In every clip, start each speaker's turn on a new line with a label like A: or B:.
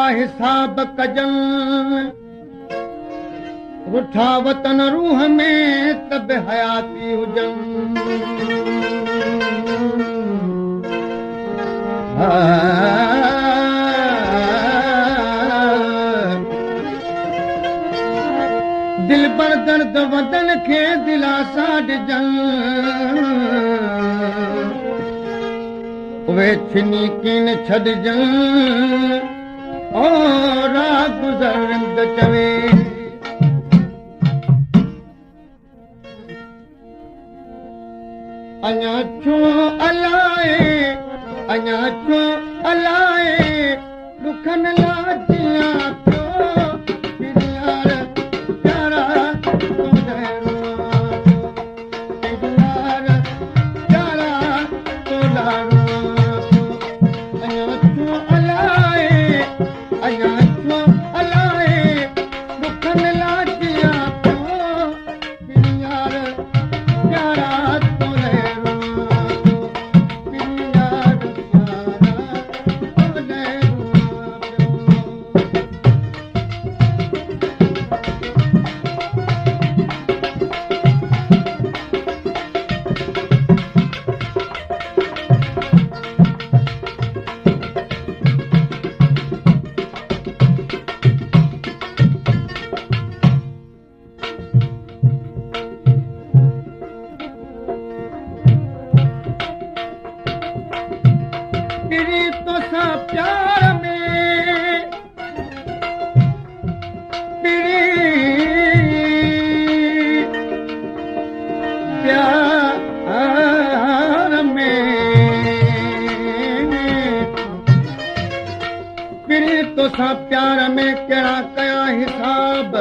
A: हिसाब कजन रुठा वतन रूह में तब हयाती हुजन दिल पर दर्द वतन खे दिलासा ॾिजन उहे छिनी कीन छॾजन और गुज़रंद चवे अञा छो अलाए ॾुखन लाजिया प्यार में कहिड़ा कया हिसाब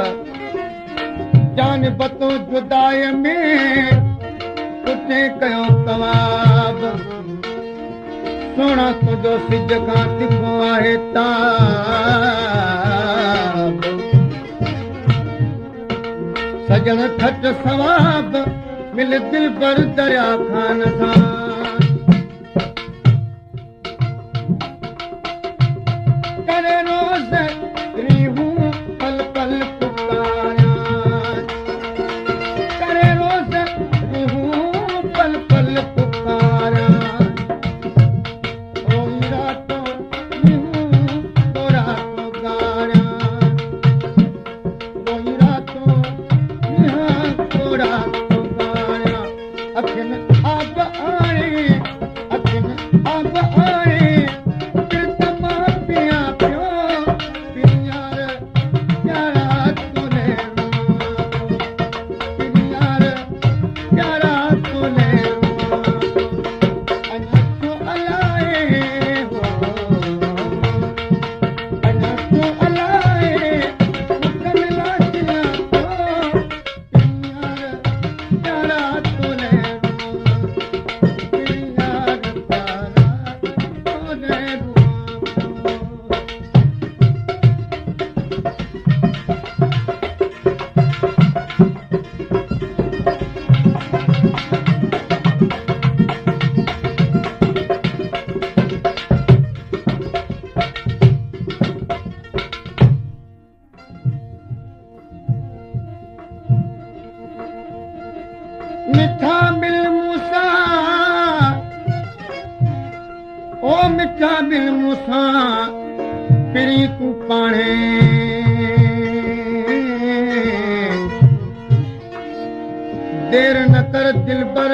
A: जान बतो जुदाई में उते कयो कवाब सोना तुंहिंजो सिज खां तिखो आहे ताब सजन खट सवाब मिल दिल पर दरिया खान सां मिठा बिल मूंसां पिरी तूं पाणे देर न कर दिल पर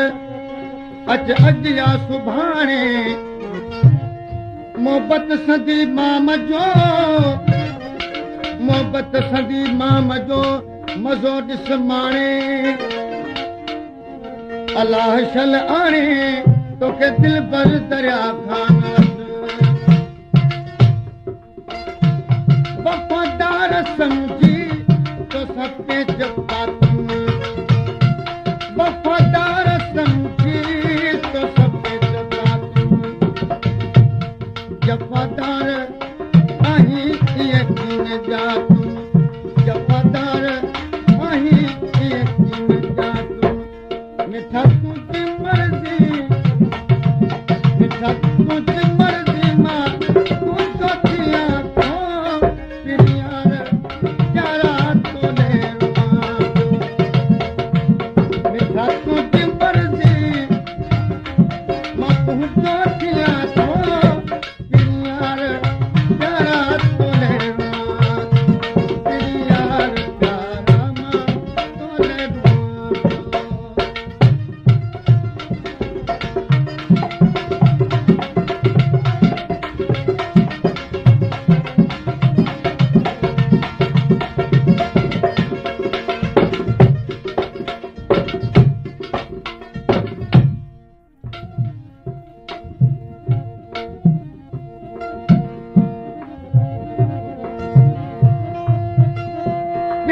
A: अच अॼु या सुभाणे मोहबत सदी माम जो मज़ो ॾिस माणे अलाह शल आणे तोखे दिल पर दरिया खान वफ़ादार समझी तो सबके जफ़ातुन वफ़ादार समझी तो सबके जफ़ादार आहीं यकीन जा तूं जफ़ादार आहीं यकीन जा तूं मिठा तुंहिंजी मर्ज़ी तुंहिंजी मर्ज़ी मां तूं सोचिया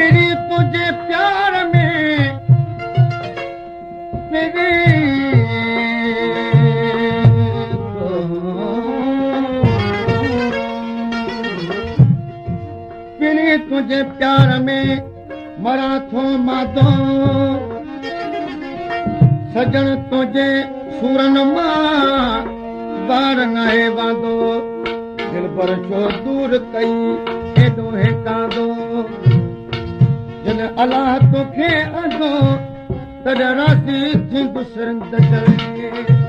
A: पिरी तुंहिंजे प्यार में पिरी तुंहिंजे प्यार में मरां थो माधो सजण तुंहिंजे सूरनि मां बार नाहे वांदो दिल पर छो दूर कई हेॾो हेकांदो जॾहिं अलाह तोखे अंधो तॾहिं राज़ी थींदुसि रिंद करे